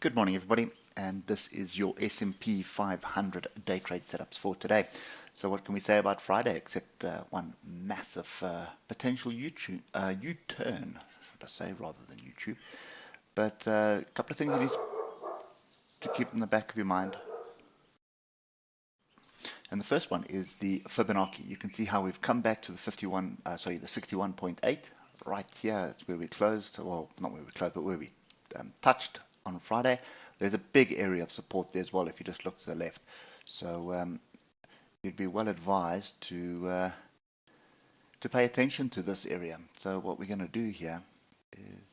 Good morning, everybody, and this is your S&P 500 day trade setups for today. So what can we say about Friday except one massive potential U-turn, should I say, rather than YouTube. But a couple of things you need to keep in the back of your mind. And the first one is the Fibonacci. You can see how we've come back to the 61.8 right here. That's where we closed. Well, not where we closed, but where we touched on Friday. There's a big area of support there as well if you just look to the left. So you'd be well advised to pay attention to this area. So what we're going to do here is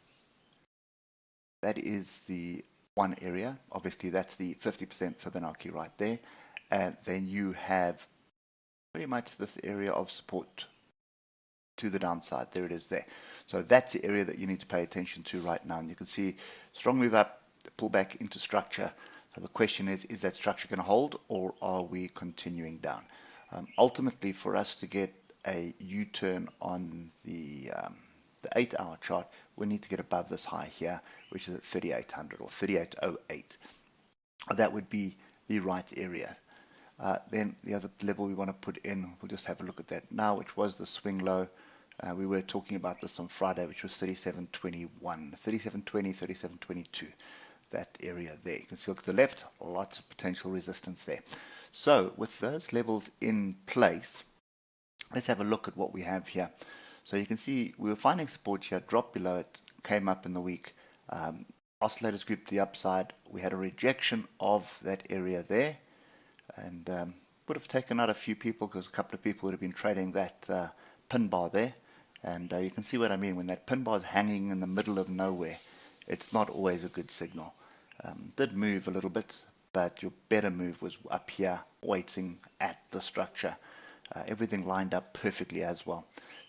that is the one area. Obviously, that's the 50% Fibonacci right there. And then you have pretty much this area of support to the downside. There it is there. So that's the area that you need to pay attention to right now. And you can see strong move up, pull back into structure. So the question is that structure going to hold, or are we continuing down? Ultimately, for us to get a U-turn on the 8-hour chart, we need to get above this high here, which is at 3,800 or 3,808. That would be the right area. Then the other level we want to put in, we'll just have a look at that now, which was the swing low. We were talking about this on Friday, which was 37.21, 37.20, 37.22. That area there. You can see look to the left, lots of potential resistance there. So with those levels in place, let's have a look at what we have here. So you can see we were finding support here, dropped below it, came up in the week. Oscillators group to the upside. We had a rejection of that area there, and would have taken out a few people because a couple of people would have been trading that pin bar there. And you can see what I mean. When that pin bar is hanging in the middle of nowhere, it's not always a good signal. Did move a little bit, but your better move was up here, waiting at the structure. Everything lined up perfectly as well.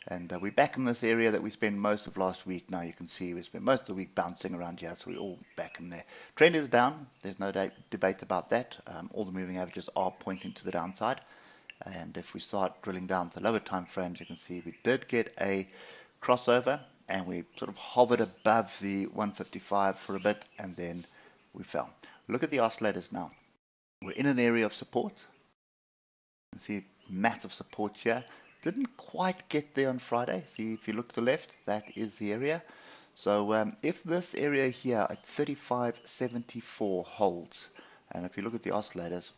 And we're back in this area that we spent most of last week. Now you can see we spent most of the week bouncing around here, so we're all back in there. Trend is down. There's no debate about that. All the moving averages are pointing to the downside. And if we start drilling down to the lower time frames, you can see we did get a crossover, and we sort of hovered above the 155 for a bit, and then we fell. Look at the oscillators now. We're in an area of support. You can see massive support here. Didn't quite get there on Friday. See, if you look to the left, that is the area. So if this area here at 35.74 holds, and if you look at the oscillators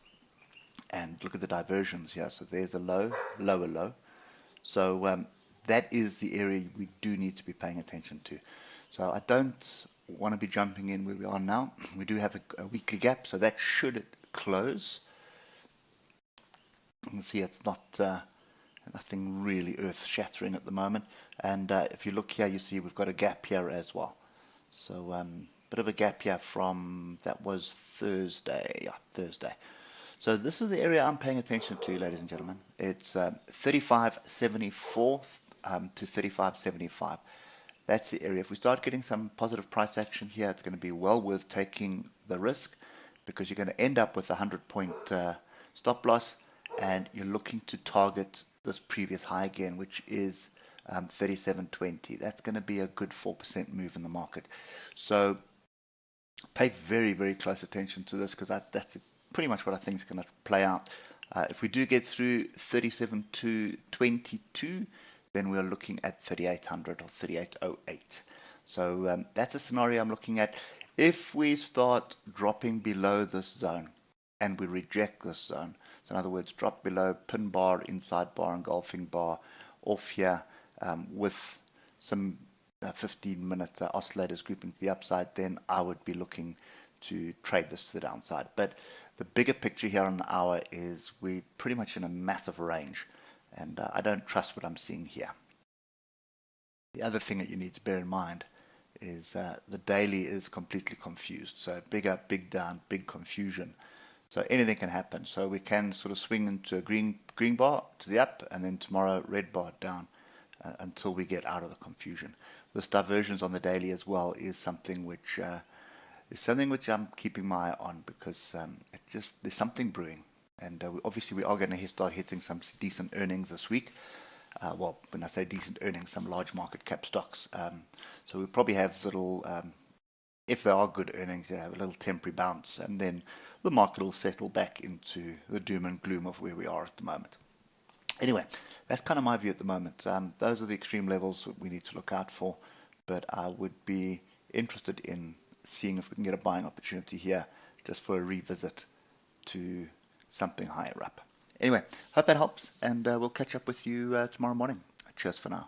and look at the diversions here, so there's a low, lower low. So that is the area we do need to be paying attention to. So I don't want to be jumping in where we are now. We do have a weekly gap, so that should close. You can see it's not nothing really earth-shattering at the moment. And if you look here, you see we've got a gap here as well. So bit of a gap here from, that was Thursday. Yeah, Thursday. So this is the area I'm paying attention to, ladies and gentlemen. It's 35.74 to 35.75. That's the area. If we start getting some positive price action here, it's going to be well worth taking the risk, because you're going to end up with a 100-point stop loss, and you're looking to target this previous high again, which is 37.20. That's going to be a good 4% move in the market. So pay very, very close attention to this, because that's pretty much what I think is going to play out. If we do get through 37.22, then we're looking at 3,800 or 3,808. So that's a scenario I'm looking at. If we start dropping below this zone and we reject this zone, so in other words, drop below pin bar, inside bar, engulfing bar, off here with some 15-minute oscillators grouping to the upside, then I would be looking to trade this to the downside. But the bigger picture here on the hour is we're pretty much in a massive range, and I don't trust what I'm seeing here. The other thing that you need to bear in mind is the daily is completely confused. So big up, big down, big confusion. So anything can happen. So we can sort of swing into a green bar to the up, and then tomorrow red bar down until we get out of the confusion. This diversions on the daily as well is something which I'm keeping my eye on, because there's something brewing. And obviously we are going to start hitting some decent earnings this week. Well, when I say decent earnings, some large market cap stocks. So we'll probably have little if there are good earnings, you have a little temporary bounce, and then the market will settle back into the doom and gloom of where we are at the moment. Anyway, that's kind of my view at the moment. Those are the extreme levels that we need to look out for, but I would be interested in seeing if we can get a buying opportunity here just for a revisit to something higher up. Anyway, hope that helps, and we'll catch up with you tomorrow morning. Cheers for now.